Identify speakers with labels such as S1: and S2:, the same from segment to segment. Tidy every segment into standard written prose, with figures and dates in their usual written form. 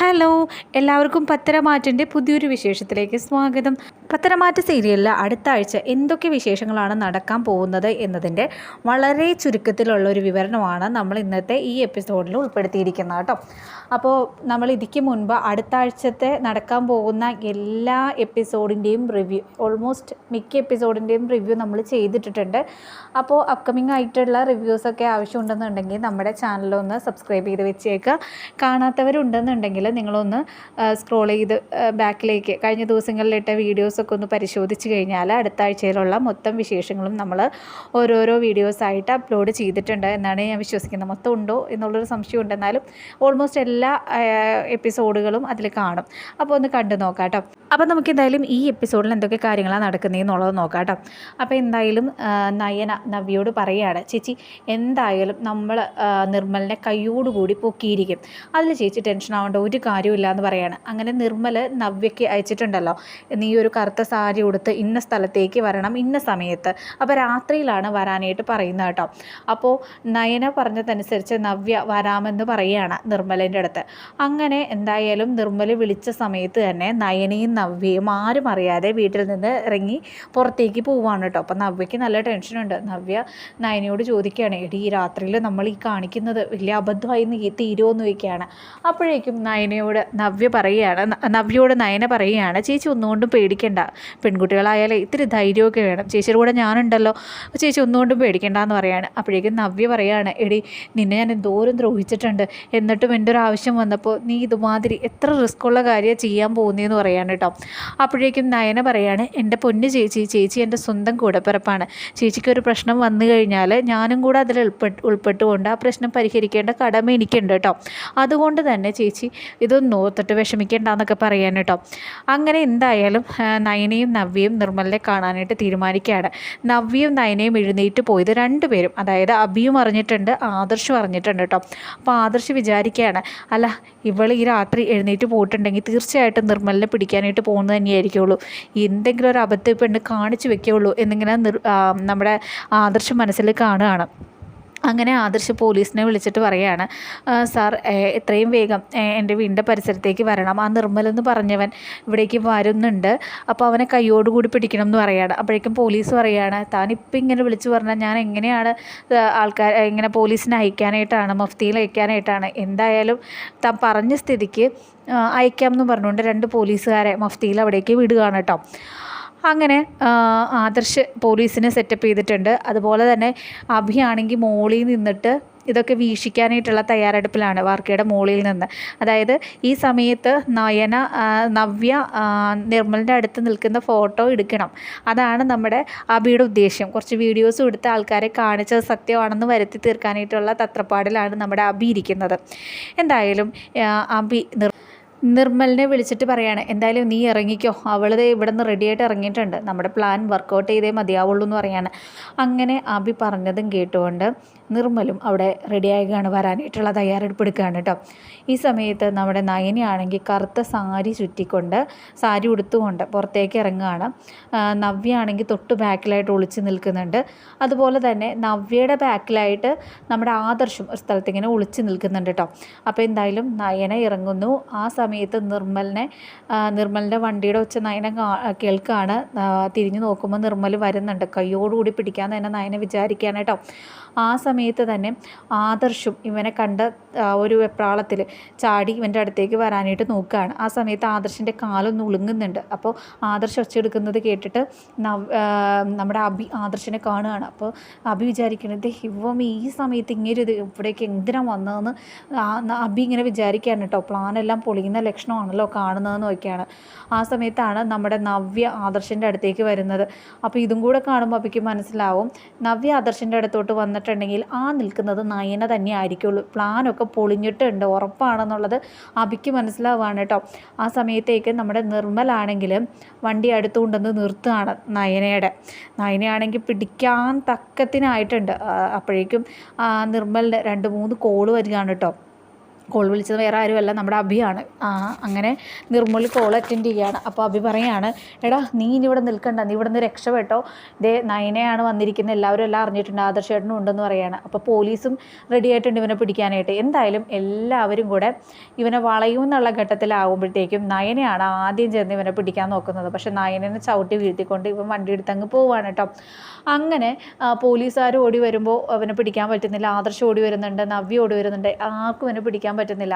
S1: Hello, എല്ലാവർക്കും പത്തരമാറ്റിൻ്റെ പുതിയൊരു വിശേഷത്തിലേക്ക് സ്വാഗതം. പത്തരമാറ്റ് സീരിയലിൽ അടുത്ത ആഴ്ച എന്തൊക്കെ വിശേഷങ്ങളാണ് നടക്കാൻ പോകുന്നത് എന്നതിൻ്റെ വളരെ ചുരുക്കത്തിലുള്ള ഒരു വിവരണമാണ് നമ്മൾ ഇന്നത്തെ ഈ എപ്പിസോഡിൽ ഉൾപ്പെടുത്തിയിരിക്കുന്നത് കേട്ടോ. അപ്പോൾ നമ്മൾ ഇതിക്ക് മുൻപ് അടുത്ത ആഴ്ചത്തെ നടക്കാൻ പോകുന്ന എല്ലാ എപ്പിസോഡിൻ്റെയും റിവ്യൂ, ഓൾമോസ്റ്റ് മിക്ക എപ്പിസോഡിൻ്റെയും റിവ്യൂ നമ്മൾ ചെയ്തിട്ടിട്ടുണ്ട്. അപ്പോൾ അപ്കമിങ് ആയിട്ടുള്ള റിവ്യൂസൊക്കെ ആവശ്യമുണ്ടെന്നുണ്ടെങ്കിൽ നമ്മുടെ ചാനലൊന്ന് സബ്സ്ക്രൈബ് ചെയ്ത് വെച്ചേക്കുക. കാണാത്തവരുണ്ടെന്നുണ്ടെങ്കിൽ നിങ്ങളൊന്ന് സ്ക്രോൾ ചെയ്ത് ബാക്കിലേക്ക് കഴിഞ്ഞ ദിവസങ്ങളിലിട്ട വീഡിയോസൊക്കെ ഒന്ന് പരിശോധിച്ച് കഴിഞ്ഞാൽ അടുത്ത ആഴ്ചയിലുള്ള മൊത്തം വിശേഷങ്ങളും നമ്മൾ ഓരോരോ വീഡിയോസായിട്ട് അപ്ലോഡ് ചെയ്തിട്ടുണ്ട് എന്നാണ് ഞാൻ വിശ്വസിക്കുന്നത്. മൊത്തം ഉണ്ടോ എന്നുള്ളൊരു സംശയം ഉണ്ടെന്നാലും ഓൾമോസ്റ്റ് എല്ലാ എപ്പിസോഡുകളും അതിൽ കാണും. അപ്പോൾ ഒന്ന് കണ്ടു നോക്കാം കേട്ടോ. അപ്പോൾ നമുക്ക് എന്തായാലും ഈ എപ്പിസോഡിൽ എന്തൊക്കെ കാര്യങ്ങളാണ് നടക്കുന്നതെന്നുള്ളത് നോക്കാം കേട്ടോ. അപ്പോൾ എന്തായാലും നവ്യയോട് പറയുകയാണ്, ചേച്ചി എന്തായാലും നമ്മൾ നിർമ്മലിനെ കൈയോടുകൂടി പൊക്കിയിരിക്കും, അതിൽ ചേച്ചി ടെൻഷൻ ആവേണ്ട ഒരു കാര്യമില്ല എന്ന് പറയാണ്. അങ്ങനെ നിർമ്മൽ നവ്യയ്ക്ക് അയച്ചിട്ടുണ്ടല്ലോ, നീ ഒരു കറുത്ത സാരി ഉടുത്ത് ഇന്ന സ്ഥലത്തേക്ക് വരണം ഇന്ന സമയത്ത്, അപ്പോൾ രാത്രിയിലാണ് വരാനായിട്ട് പറയുന്നത് കേട്ടോ. അപ്പോൾ നയന പറഞ്ഞതനുസരിച്ച് നവ്യ വരാമെന്ന് പറയുകയാണ് നിർമ്മലിൻ്റെ അടുത്ത്. അങ്ങനെ എന്തായാലും നിർമ്മൽ വിളിച്ച സമയത്ത് തന്നെ നയനയും നവ്യയും ആരും അറിയാതെ വീട്ടിൽ നിന്ന് ഇറങ്ങി പുറത്തേക്ക് പോവുകയാണ് കേട്ടോ. അപ്പോൾ നവ്യയ്ക്ക് നല്ല ടെൻഷനുണ്ട്. നവ്യ നയനയോട് ചോദിക്കുകയാണ്, എടി ഈ രാത്രിയിൽ നമ്മൾ ഈ കാണിക്കുന്നത് വലിയ അബദ്ധമായി തീരുമോ എന്ന് ചോദിക്കുകയാണ്. അപ്പോഴേക്കും നവ്യയോട് നയന പറയുകയാണ്, ചേച്ചി ഒന്നുകൊണ്ടും പേടിക്കണ്ട, പെൺകുട്ടികളായാലേ ഇത്തിരി ധൈര്യമൊക്കെ വേണം, ചേച്ചിയുടെ കൂടെ ഞാനുണ്ടല്ലോ, ചേച്ചി ഒന്നുകൊണ്ടും പേടിക്കണ്ട എന്ന് പറയാണ്. അപ്പോഴേക്കും നവ്യ പറയുകയാണ്, എടി നിന്നെ ഞാൻ എന്തോരം ദ്രോഹിച്ചിട്ടുണ്ട്, എന്നിട്ടും എൻ്റെ ഒരു ആവശ്യം വന്നപ്പോൾ നീ ഇതുമാതിരി എത്ര റിസ്ക്കുള്ള കാര്യം ചെയ്യാൻ പോകുന്നതെന്ന് പറയാണ് കേട്ടോ. അപ്പോഴേക്കും നയന പറയാണ്, എൻ്റെ പൊന്ന് ചേച്ചി എൻ്റെ സ്വന്തം കൂടപ്പിറപ്പാണ്, ചേച്ചിക്കൊരു പ്രശ്നം വന്നു കഴിഞ്ഞാൽ ഞാനും കൂടെ അതിൽ ഉൾപ്പെട്ടുകൊണ്ട് ആ പ്രശ്നം പരിഹരിക്കേണ്ട കടമ എനിക്കുണ്ട് കേട്ടോ, അതുകൊണ്ട് തന്നെ ചേച്ചി ഇതൊന്നും ഓർത്തിട്ട് വിഷമിക്കേണ്ടെന്നൊക്കെ പറയാൻ കേട്ടോ. അങ്ങനെ എന്തായാലും നയനയും നവ്യയും നിർമ്മലിനെ കാണാനായിട്ട് തീരുമാനിക്കുകയാണ്. നവ്യയും നയനയും എഴുന്നേറ്റ് പോയത് രണ്ടുപേരും, അതായത് അഭിയും അറിഞ്ഞിട്ടുണ്ട്, ആദർശും അറിഞ്ഞിട്ടുണ്ട് കേട്ടോ. അപ്പോൾ ആദർശ് വിചാരിക്കുകയാണ്, അല്ല ഇവൾ ഈ രാത്രി എഴുന്നേറ്റ് പോയിട്ടുണ്ടെങ്കിൽ തീർച്ചയായിട്ടും നിർമ്മലിനെ പിടിക്കാനായിട്ട് പോകുന്നത് തന്നെയായിരിക്കുള്ളൂ, എന്തെങ്കിലും ഒരു അബദ്ധം പെണ്ണ് കാണിച്ചു വെക്കുകയുള്ളൂ എന്നിങ്ങനെ നമ്മുടെ ആദർശ് മനസ്സിൽ കാണുകയാണ്. അങ്ങനെ ആദർശ് പോലീസിനെ വിളിച്ചിട്ട് പറയുകയാണ്, സാർ എത്രയും വേഗം എൻ്റെ വീടിൻ്റെ പരിസരത്തേക്ക് വരണം, ആ നിർമ്മലെന്ന് പറഞ്ഞവൻ ഇവിടേക്ക് വരുന്നുണ്ട്, അപ്പോൾ അവനെ കൈയോടുകൂടി പിടിക്കണം എന്ന് പറയുകയാണ്. അപ്പോഴേക്കും പോലീസ് പറയുകയാണ്, താനിപ്പോൾ ഇങ്ങനെ വിളിച്ചു പറഞ്ഞാൽ ഞാൻ എങ്ങനെയാണ് ഇങ്ങനെ പോലീസിനെ അയക്കാനായിട്ടാണ്, മഫ്തിയിൽ അയക്കാനായിട്ടാണ്, എന്തായാലും താൻ പറഞ്ഞ സ്ഥിതിക്ക് അയക്കാമെന്ന് പറഞ്ഞുകൊണ്ട് 2 പോലീസുകാരെ മഫ്തിയിൽ അവിടേക്ക് വിടുകയാണ് കേട്ടോ. അങ്ങനെ ആദർശ് പോലീസിനെ സെറ്റപ്പ് ചെയ്തിട്ടുണ്ട്. അതുപോലെ തന്നെ അഭിയാണെങ്കിൽ മോളിൽ നിന്നിട്ട് ഇതൊക്കെ വീക്ഷിക്കാനായിട്ടുള്ള തയ്യാറെടുപ്പിലാണ്, വാർക്കയുടെ മോളിൽ നിന്ന്. അതായത് ഈ സമയത്ത് നവ്യ നിർമ്മലിൻ്റെ അടുത്ത് നിൽക്കുന്ന ഫോട്ടോ എടുക്കണം, അതാണ് നമ്മുടെ അഭിയുടെ ഉദ്ദേശം. കുറച്ച് വീഡിയോസും എടുത്ത് ആൾക്കാരെ കാണിച്ചത് സത്യമാണെന്ന് വരുത്തി തീർക്കാനായിട്ടുള്ള തത്രപ്പാടിലാണ് നമ്മുടെ അഭി ഇരിക്കുന്നത്. എന്തായാലും അഭി നിർമ്മലിനെ വിളിച്ചിട്ട് പറയാണ്, എന്തായാലും നീ ഇറങ്ങിക്കോ, അവളത് ഇവിടെ നിന്ന് റെഡിയായിട്ട് ഇറങ്ങിയിട്ടുണ്ട്, നമ്മുടെ പ്ലാൻ വർക്കൗട്ട് ചെയ്തേ മതിയാവുള്ളൂ എന്ന് പറയാണ്. അങ്ങനെ അഭി പറഞ്ഞതും കേട്ടുകൊണ്ട് നിർമ്മലും അവിടെ റെഡിയാകുകയാണ്, വരാനായിട്ടുള്ള തയ്യാറെടുപ്പ് എടുക്കുകയാണ് കേട്ടോ. ഈ സമയത്ത് നമ്മുടെ നയനയാണെങ്കിൽ കറുത്ത സാരി ഉടുത്തുകൊണ്ട് പുറത്തേക്ക് ഇറങ്ങുകയാണ്. നവ്യ ആണെങ്കിൽ തൊട്ട് ബാക്കിലായിട്ട് ഒളിച്ച് നിൽക്കുന്നുണ്ട്. അതുപോലെ തന്നെ നവ്യയുടെ ബാക്കിലായിട്ട് നമ്മുടെ ആദർശം ഒരു സ്ഥലത്ത് ഇങ്ങനെ ഒളിച്ച് നിൽക്കുന്നുണ്ട് കേട്ടോ. അപ്പോൾ എന്തായാലും നയന ഇറങ്ങുന്നു. ആ സമയത്ത് നിർമ്മലിൻ്റെ വണ്ടിയുടെ ഒച്ച നയന കേൾക്കുകയാണ്. തിരിഞ്ഞു നോക്കുമ്പോൾ നിർമ്മൽ വരുന്നുണ്ട്, കയ്യോടുകൂടി പിടിക്കാമെന്ന് തന്നെ നയന വിചാരിക്കുകയാണ് കേട്ടോ. ആ സമയത്ത് തന്നെ ആദർശും ഇവനെ കണ്ട് ഒരു വെപ്രാളത്തിൽ ചാടി ഇവൻ്റെ അടുത്തേക്ക് വരാനായിട്ട് നോക്കുകയാണ്. ആ സമയത്ത് ആദർശിൻ്റെ കാലൊന്ന് ഉളുങ്ങുന്നുണ്ട്. അപ്പോൾ ആദർശ് ഒച്ചെടുക്കുന്നത് കേട്ടിട്ട് നമ്മുടെ അഭി ആദർശിനെ കാണുകയാണ്. അപ്പോൾ അഭി വിചാരിക്കുന്നത്, ഇവം ഈ സമയത്ത് ഇങ്ങനെ ഇവിടേക്ക് എന്തിനാണ് വന്നതെന്ന് അഭി ഇങ്ങനെ വിചാരിക്കുകയാണ് കേട്ടോ. പ്ലാനെല്ലാം പൊളിയുന്ന ലക്ഷണമാണല്ലോ കാണുന്നതെന്ന് നോക്കിയാണ്. ആ സമയത്താണ് നമ്മുടെ നവ്യ ആദർശിൻ്റെ അടുത്തേക്ക് വരുന്നത്. അപ്പോൾ ഇതും കൂടെ കാണുമ്പോൾ അഭിക്ക് മനസ്സിലാവും, നവ്യ ആദർശിൻ്റെ അടുത്തോട്ട് വന്നിട്ടുണ്ടെങ്കിൽ ആ നിൽക്കുന്നത് നയന തന്നെ ആയിരിക്കുള്ളൂ, പ്ലാനൊക്കെ പൊളിഞ്ഞിട്ടുണ്ട് ഉറപ്പാണെന്നുള്ളത് അഭിക്ക് മനസ്സിലാവുകയാണ് കേട്ടോ. ആ സമയത്തേക്ക് നമ്മുടെ നിർമ്മലാണെങ്കിൽ വണ്ടി അടുത്തുകൊണ്ടെന്ന് നിർത്തുകയാണ് നയനയാണെങ്കിൽ പിടിക്കാൻ തക്കത്തിനായിട്ടുണ്ട്. അപ്പോഴേക്കും നിർമ്മലിൻ്റെ 2-3 കോള് വരികയാണ് കേട്ടോ. കോൾ വിളിച്ചത് വേറെ ആരുമല്ല, നമ്മുടെ അഭിയാണ്. അങ്ങനെ നിർമ്മൽ കോൾ അറ്റൻഡ് ചെയ്യുകയാണ്. അപ്പോൾ അഭി പറയാണ്, എടാ നീ ഇനി ഇവിടെ നിൽക്കണ്ട, നീ ഇവിടെ നിന്ന് രക്ഷപ്പെട്ടോ, ഇതേ നയനയാണ് വന്നിരിക്കുന്നത്, എല്ലാവരും എല്ലാം അറിഞ്ഞിട്ടുണ്ട്, ആദർശേട്ടനും ഉണ്ടെന്ന് പറയാണ്. അപ്പോൾ പോലീസും റെഡി ആയിട്ടുണ്ട് ഇവനെ പിടിക്കാനായിട്ട്. എന്തായാലും എല്ലാവരും കൂടെ ഇവനെ വളയും എന്നുള്ള ഘട്ടത്തിലാകുമ്പോഴത്തേക്കും നയനയാണ് ആദ്യം ചെന്ന് ഇവനെ പിടിക്കാൻ നോക്കുന്നത്. പക്ഷെ നയനെ ചവിട്ടി വീഴ്ത്തിക്കൊണ്ട് ഇവൻ വണ്ടി എടുത്തങ്ങ് പോവാണ് കേട്ടോ. അങ്ങനെ പോലീസുകാർ ഓടി വരുമ്പോൾ അവനെ പിടിക്കാൻ പറ്റുന്നില്ല. ആദർശം ഓടി വരുന്നുണ്ട്, നവ്യ ഓടി വരുന്നുണ്ട്, ആർക്കും അവനെ പിടിക്കാൻ പറ്റുന്നില്ല.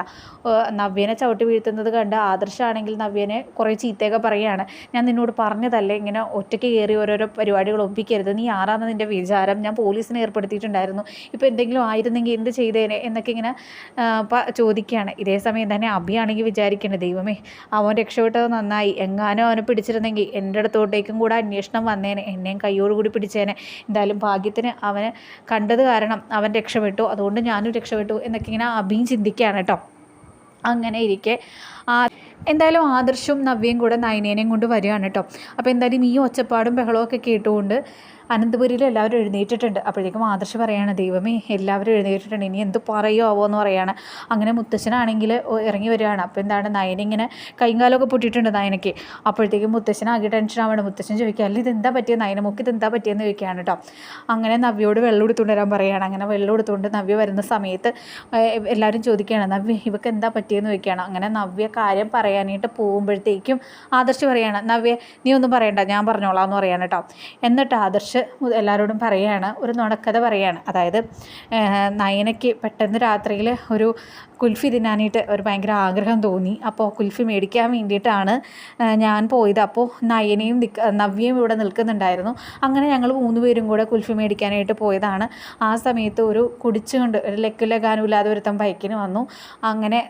S1: നവ്യനെ ചവിട്ടി വീഴ്ത്തുന്നത് കണ്ട് ആദർശമാണെങ്കിൽ നവ്യനെ കുറേ ചീത്തയൊക്കെ പറയുകയാണ്. ഞാൻ നിന്നോട് പറഞ്ഞതല്ലേ ഇങ്ങനെ ഒറ്റയ്ക്ക് കയറി ഓരോരോ പരിപാടികൾ ഒപ്പിക്കരുത്, നീ ആരാണെന്ന് നിൻ്റെ വിചാരം, ഞാൻ പോലീസിനെ ഏർപ്പെടുത്തിയിട്ടുണ്ടായിരുന്നു, ഇപ്പോൾ എന്തെങ്കിലും ആയിരുന്നെങ്കിൽ എന്ത് ചെയ്തേനെ എന്നൊക്കെ ഇങ്ങനെ ചോദിക്കുകയാണ്. ഇതേ സമയം തന്നെ അഭിയാണെങ്കിൽ വിചാരിക്കേണ്ടത്, ദൈവമേ അവൻ രക്ഷപ്പെട്ടത് നന്നായി, എങ്ങാനും അവനെ പിടിച്ചിരുന്നെങ്കിൽ എൻ്റെ അടുത്തോട്ടേക്കും കൂടെ അന്വേഷണം വന്നേനെ, എന്നെയും കയ്യോടുകൂടി പിടിച്ചേനെ. എന്തായാലും ഭാഗ്യത്തിന് അവന് കണ്ടത് കാരണം അവൻ രക്ഷപ്പെട്ടു, അതുകൊണ്ട് ഞാനും രക്ഷപ്പെട്ടു എന്നൊക്കെ ഇങ്ങനെ അഭിയും ചിന്തിക്കുകയാണ് കേട്ടോ. അങ്ങനെ ഇരിക്കെ എന്തായാലും ആദർശവും നവ്യയും കൂടെ നയനേനെയും കൊണ്ട് വരികയാണ് കേട്ടോ. അപ്പോൾ എന്തായാലും ഈ ഒച്ചപ്പാടും ബഹളമൊക്കെ കേട്ടുകൊണ്ട് അനന്തപുരിയിൽ എല്ലാവരും എഴുന്നേറ്റിട്ടുണ്ട്. അപ്പോഴേക്കും ആദർശ് പറയാണ്, ദൈവമേ എല്ലാവരും എഴുന്നേറ്റിട്ടുണ്ട്, ഇനി എന്ത് പറയുമോ എന്ന് പറയാണ്. അങ്ങനെ മുത്തശ്ശനാണെങ്കിൽ ഇറങ്ങി വരികയാണ്. അപ്പോൾ എന്താണ് നയന ഇങ്ങനെ കൈകാലമൊക്കെ പൊട്ടിയിട്ടുണ്ട് നയനയ്ക്ക്. അപ്പോഴത്തേക്കും മുത്തശ്ശനാകെ ടെൻഷൻ ആവണം. മുത്തശ്ശൻ ചോദിക്കുക, അല്ല ഇതെന്താ പറ്റിയത്, നയനമൊക്കെ ഇതെന്താ പറ്റിയെന്ന് ചോദിക്കുകയാണ് കേട്ടോ. അങ്ങനെ നവ്യയോട് വെള്ളം എടുത്തുകൊണ്ട് വരാൻ പറയുകയാണ്. അങ്ങനെ വെള്ളം എടുത്തുകൊണ്ട് നവ്യ വരുന്ന സമയത്ത് എല്ലാവരും ചോദിക്കുകയാണ്, നവ്യ ഇവക്ക് എന്താ പറ്റിയെന്ന് ചോദിക്കുകയാണ്. അങ്ങനെ നവ്യ കാര്യം പറയാനായിട്ട് പോകുമ്പോഴത്തേക്കും ആദർശ് പറയാണ്, നവ്യ നീ ഒന്നും പറയണ്ട, ഞാൻ പറഞ്ഞോളാം എന്ന് പറയാണ് കേട്ടോ. എന്നിട്ട് ആദർശ് എല്ലാവരോടും പറയുകയാണ്, ഒരു നുണക്കഥ പറയുകയാണ്. അതായത് നയനയ്ക്ക് പെട്ടെന്ന് രാത്രിയിൽ ഒരു കുൽഫി തിന്നാനായിട്ട് ഒരു ഭയങ്കര ആഗ്രഹം തോന്നി. അപ്പോൾ കുൽഫി മേടിക്കാൻ വേണ്ടിയിട്ടാണ് ഞാൻ പോയത്. അപ്പോൾ നയനയും നവ്യയും ഇവിടെ നിൽക്കുന്നുണ്ടായിരുന്നു. അങ്ങനെ ഞങ്ങൾ 3 പേരും കൂടെ കുൽഫി മേടിക്കാനായിട്ട് പോയതാണ്. ആ സമയത്ത് ഒരു കുടിച്ചുകൊണ്ട് ഒരു ലഗാനുമില്ലാതെ ഒരുത്തം ബൈക്കിന് വന്നു. അങ്ങനെ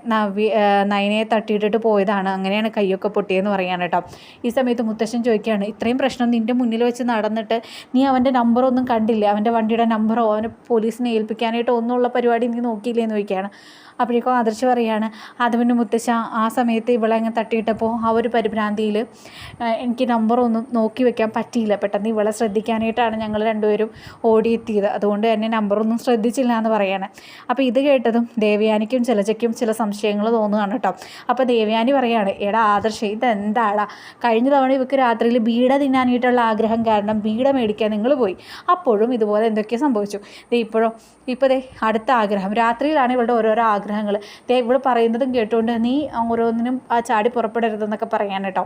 S1: നയനയെ തട്ടിയിട്ടിട്ട് പോയതാണ്. അങ്ങനെയാണ് കൈയൊക്കെ പൊട്ടിയെന്ന് പറയാൻ കേട്ടോ. ഈ സമയത്ത് മുത്തശ്ശൻ ചോദിക്കുകയാണ്, ഇത്രയും പ്രശ്നം നിൻ്റെ മുന്നിൽ വെച്ച് നടന്നിട്ട് നീ അവൻ്റെ നമ്പറൊന്നും കണ്ടില്ല, അവൻ്റെ വണ്ടിയുടെ നമ്പറോ അവനെ പോലീസിനെ ഏൽപ്പിക്കാനായിട്ടോ ഒന്നുമുള്ള പരിപാടി നീ നോക്കിയില്ലേ എന്ന് ചോദിക്കുകയാണ്. അപ്പോഴേക്കും ആദർശ് പറയാണ്, അത് പിന്നെ മുത്തശ്ശ ആ സമയത്ത് ഇവളെ അങ്ങ് തട്ടിയിട്ടപ്പോൾ ആ ഒരു പരിഭ്രാന്തിയിൽ എനിക്ക് നമ്പറൊന്നും നോക്കി വെക്കാൻ പറ്റിയില്ല, പെട്ടെന്ന് ഇവളെ ശ്രദ്ധിക്കാനായിട്ടാണ് ഞങ്ങൾ രണ്ടുപേരും ഓടിയെത്തിയത്, അതുകൊണ്ട് തന്നെ നമ്പറൊന്നും ശ്രദ്ധിച്ചില്ല എന്ന് പറയാണ്. അപ്പോൾ ഇത് കേട്ടതും ദേവയാനിക്കും ജലജയ്ക്കും ചില സംശയങ്ങൾ തോന്നുകയാണ് കേട്ടോ. അപ്പോൾ ദേവയാനി പറയാണ്, എടാ ആദർശ് ഇതെന്താടാ, കഴിഞ്ഞ തവണ ഇവർക്ക് രാത്രിയിൽ ബീഡ തിന്നാനായിട്ടുള്ള ആഗ്രഹം കാരണം ബീഡ മേടിക്കാൻ നിങ്ങൾ പോയി, അപ്പോഴും ഇതുപോലെ എന്തൊക്കെയോ സംഭവിച്ചു. ഇപ്പോൾ അടുത്ത ആഗ്രഹം രാത്രിയിലാണ് ഇവളുടെ ഓരോരോ ആഗ്രഹങ്ങൾ. ഇവിടെ പറയുന്നതും കേട്ടുകൊണ്ട് നീ ഓരോന്നിനും ചാടി പുറപ്പെടരുതെന്നൊക്കെ പറയാൻ കേട്ടോ.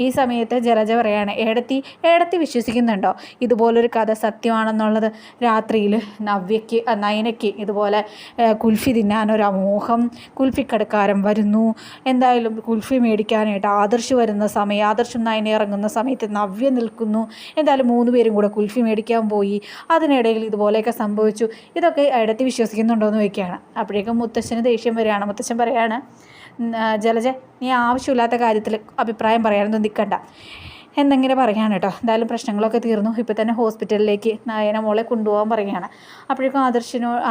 S1: ഈ സമയത്ത് ജലജ പറയാണ്, ഏടത്തി വിശ്വസിക്കുന്നുണ്ടോ ഇതുപോലൊരു കഥ സത്യമാണെന്നുള്ളത്? രാത്രിയിൽ നയനയ്ക്ക് ഇതുപോലെ കുൽഫി തിന്നാനൊരു അമോഹം, കുൽഫിക്കടക്കാരൻ വരുന്നു, എന്തായാലും കുൽഫി മേടിക്കാനായിട്ട് ആദർശ് വരുന്ന സമയം, ആദർശും നയന ഇറങ്ങുന്ന സമയത്ത് നവ്യ നിൽക്കുന്നു, എന്തായാലും 3 പേരും കൂടെ കുൽഫി മേടിക്കാൻ പോയി, അതിനിടയിൽ ഇതുപോലെയൊക്കെ സംഭവിച്ചു, ഇതൊക്കെ ഏടത്തി വിശ്വസിക്കുന്നുണ്ടോ എന്ന് ചോദിക്കുകയാണ്. അപ്പോഴേക്കും മുത്തശ്ശന് ദേഷ്യം വരികയാണ്. മുത്തശ്ശൻ പറയാണ്, ജലജ നീ ആവശ്യമില്ലാത്ത കാര്യത്തിൽ അഭിപ്രായം പറയാനൊന്നും നിൽക്കണ്ട എന്നിങ്ങനെ പറയാണ് കേട്ടോ. എന്തായാലും പ്രശ്നങ്ങളൊക്കെ തീർന്നു. ഇപ്പോൾ തന്നെ ഹോസ്പിറ്റലിലേക്ക് നയന മോളെ കൊണ്ടുപോകാൻ പറയുകയാണ്. അപ്പോഴേക്കും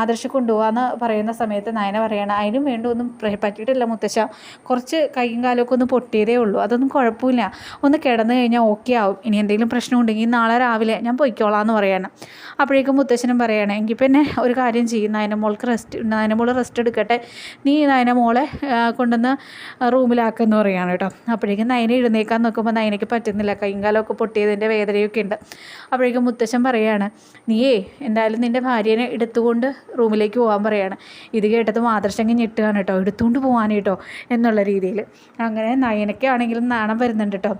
S1: ആദർശ് കൊണ്ടുപോകാമെന്ന് പറയുന്ന സമയത്ത് നയന പറയുകയാണ്, അതിനും വേണ്ട ഒന്നും പറ്റിയിട്ടില്ല മുത്തശ്ശ, കുറച്ച് കൈയും കാലമൊക്കെ ഒന്ന് പൊട്ടിയതേ ഉള്ളൂ, അതൊന്നും കുഴപ്പമില്ല, ഒന്ന് കിടന്നു കഴിഞ്ഞാൽ ഓക്കെ ആവും, ഇനി എന്തെങ്കിലും പ്രശ്നമുണ്ടെങ്കിൽ നാളെ രാവിലെ ഞാൻ പൊയ്ക്കോളാം എന്ന് പറയാണ്. അപ്പോഴേക്കും മുത്തശ്ശനും പറയുകയാണ്, എങ്കിൽ പിന്നെ ഒരു കാര്യം ചെയ്യും, നയനമോൾ റെസ്റ്റ് എടുക്കട്ടെ, നീ നയനമോളെ കൊണ്ടുവന്ന് റൂമിലാക്കുമെന്ന് പറയുകയാണ് കേട്ടോ. അപ്പോഴേക്കും നയന എഴുന്നേക്കാൻ നോക്കുമ്പോൾ നയനയ്ക്ക് പറ്റുന്നില്ല, കൈകാലമൊക്കെ പൊട്ടിയതിൻ്റെ വേദനയൊക്കെ ഉണ്ട്. അപ്പോഴേക്കും മുത്തശ്ശൻ പറയുകയാണ്, നീയേ എന്തായാലും നിൻ്റെ ഭാര്യനെ എടുത്തുകൊണ്ട് റൂമിലേക്ക് പോകാൻ പറയുകയാണ്. ഇത് കേട്ടതും ആദർശങ്ങ് ഞെട്ടുകയാണ് കേട്ടോ, എടുത്തുകൊണ്ട് പോകാൻ കേട്ടോ എന്നുള്ള രീതിയിൽ. അങ്ങനെ നയനയ്ക്കാണെങ്കിലും നാണം വരുന്നുണ്ട് കേട്ടോ.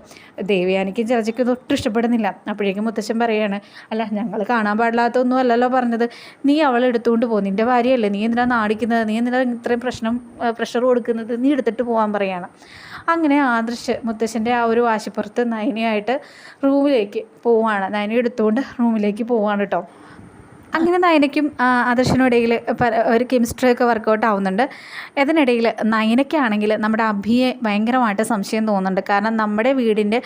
S1: ദേവയാനിക്കും ജലജയ്ക്കും ഒട്ടും ഇഷ്ടപ്പെടുന്നില്ല. അപ്പോഴേക്കും മുത്തശ്ശൻ പറയുകയാണ്, അല്ല ഞങ്ങൾ കാണാൻ പാടില്ലാത്തൊന്നും അല്ലല്ലോ പറഞ്ഞത്, നീ അവളെ എടുത്തുകൊണ്ട് പോകും, നിൻ്റെ ഭാര്യയല്ലേ, നീ എന്തിനാ നാടിക്കുന്നത്, നീ എന്തിനാ ഇത്രയും പ്രഷർ കൊടുക്കുന്നത്, നീ എടുത്തിട്ട് പോകാൻ പറയുകയാണ്. അങ്ങനെ ആദർശ് മുത്തശ്ശൻ്റെ ആ ഒരു വാശിപ്പുറത്ത് നയനയായിട്ട് റൂമിലേക്ക് പോവുകയാണ്. നയന എടുത്തുകൊണ്ട് റൂമിലേക്ക് പോവുകയാണ് കേട്ടോ. അങ്ങനെ നയനയ്ക്കും ആദർശിനും ഇടയിൽ ഒരു കെമിസ്ട്രിയൊക്കെ വർക്കൗട്ട് ആവുന്നുണ്ട്. ഇതിനിടയിൽ നയനയ്ക്കാണെങ്കിൽ നമ്മുടെ അഭിയെ ഭയങ്കരമായിട്ട് സംശയം തോന്നുന്നുണ്ട്. കാരണം നമ്മുടെ വീടിൻ്റെ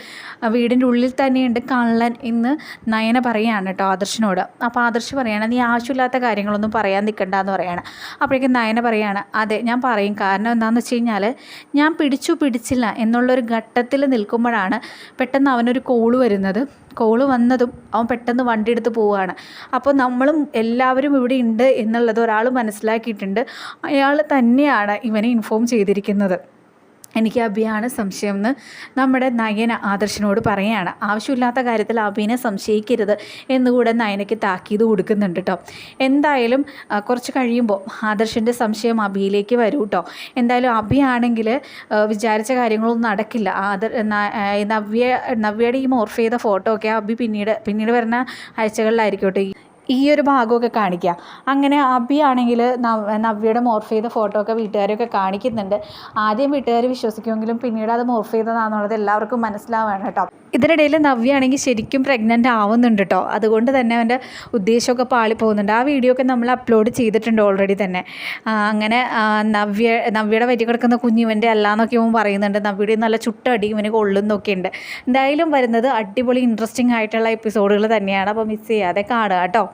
S1: ഉള്ളിൽ തന്നെയുണ്ട് കള്ളൻ എന്ന് നയന പറയുകയാണ് കേട്ടോ ആദർശിനോട്. അപ്പോൾ ആദർശ് പറയുകയാണ്, നീ ആവശ്യമില്ലാത്ത കാര്യങ്ങളൊന്നും പറയാൻ നിൽക്കണ്ട എന്ന് പറയുകയാണ്. അപ്പോഴേക്കും നയന പറയുകയാണ്, അതെ ഞാൻ പറയും, കാരണം എന്താണെന്ന് വെച്ച് കഴിഞ്ഞാൽ ഞാൻ പിടിച്ചില്ല എന്നുള്ളൊരു ഘട്ടത്തിൽ നിൽക്കുമ്പോഴാണ് പെട്ടെന്ന് അവനൊരു കോള് വരുന്നത്. കോള് വന്നതും അവൻ പെട്ടെന്ന് വണ്ടി എടുത്ത് പോവുകയാണ്. അപ്പോൾ നമ്മളും എല്ലാവരും ഇവിടെ ഉണ്ട് എന്നുള്ളത് ഒരാൾ മനസ്സിലാക്കിയിട്ടുണ്ട്. അയാൾ തന്നെയാണ് ഇവനെ ഇൻഫോം ചെയ്തിരിക്കുന്നത്. എനിക്ക് അഭിയാണ് സംശയം എന്ന് നമ്മുടെ നയന ആദർശിനോട് പറയുകയാണ്. ആവശ്യമില്ലാത്ത കാര്യത്തിൽ അഭിനെ സംശയിക്കരുത് എന്നുകൂടെ നയനയ്ക്ക് താക്കീത് കൊടുക്കുന്നുണ്ട് കേട്ടോ. എന്തായാലും കുറച്ച് കഴിയുമ്പോൾ ആദർശിൻ്റെ സംശയം അഭിയിലേക്ക് വരും കേട്ടോ. എന്തായാലും അഭിയാണെങ്കിൽ വിചാരിച്ച കാര്യങ്ങളൊന്നും നടക്കില്ല. നവ്യയുടെ ഈ മോർഫ് ചെയ്ത ഫോട്ടോ ഒക്കെ അഭി പിന്നീട് വരുന്ന ആഴ്ചകളിലായിരിക്കും കേട്ടോ ഈ ഒരു ഭാഗമൊക്കെ കാണിക്കുക. അങ്ങനെ അഭിയാണെങ്കിൽ നവ്യയുടെ മോർഫ് ചെയ്ത ഫോട്ടോ ഒക്കെ വീട്ടുകാരൊക്കെ കാണിക്കുന്നുണ്ട്. ആദ്യം വീട്ടുകാർ വിശ്വസിക്കുമെങ്കിലും പിന്നീട് അത് മോർഫ് ചെയ്തതാണെന്നുള്ളത് എല്ലാവർക്കും മനസ്സിലാവാണ് കേട്ടോ. ഇതിനിടയിൽ നവ്യയാണെങ്കിൽ ശരിക്കും പ്രഗ്നൻ്റ് ആവുന്നുണ്ട് കേട്ടോ. അതുകൊണ്ട് തന്നെ അവൻ്റെ ഉദ്ദേശമൊക്കെ പാളിപ്പോകുന്നുണ്ട്. ആ വീഡിയോ ഒക്കെ നമ്മൾ അപ്ലോഡ് ചെയ്തിട്ടുണ്ട് ഓൾറെഡി തന്നെ. അങ്ങനെ നവ്യയുടെ വരി കിടക്കുന്ന കുഞ്ഞിവൻ്റെ അല്ലാന്നൊക്കെ ഇവൻ പറയുന്നുണ്ട്. നവ്യയുടെ നല്ല ചുട്ടടി ഇവന് കൊള്ളുന്നൊക്കെ ഉണ്ട്. എന്തായാലും വരുന്നത് അടിപൊളി ഇൻട്രസ്റ്റിംഗ് ആയിട്ടുള്ള എപ്പിസോഡുകൾ തന്നെയാണ്. അപ്പോൾ മിസ് ചെയ്യാതെ കാണുക കേട്ടോ.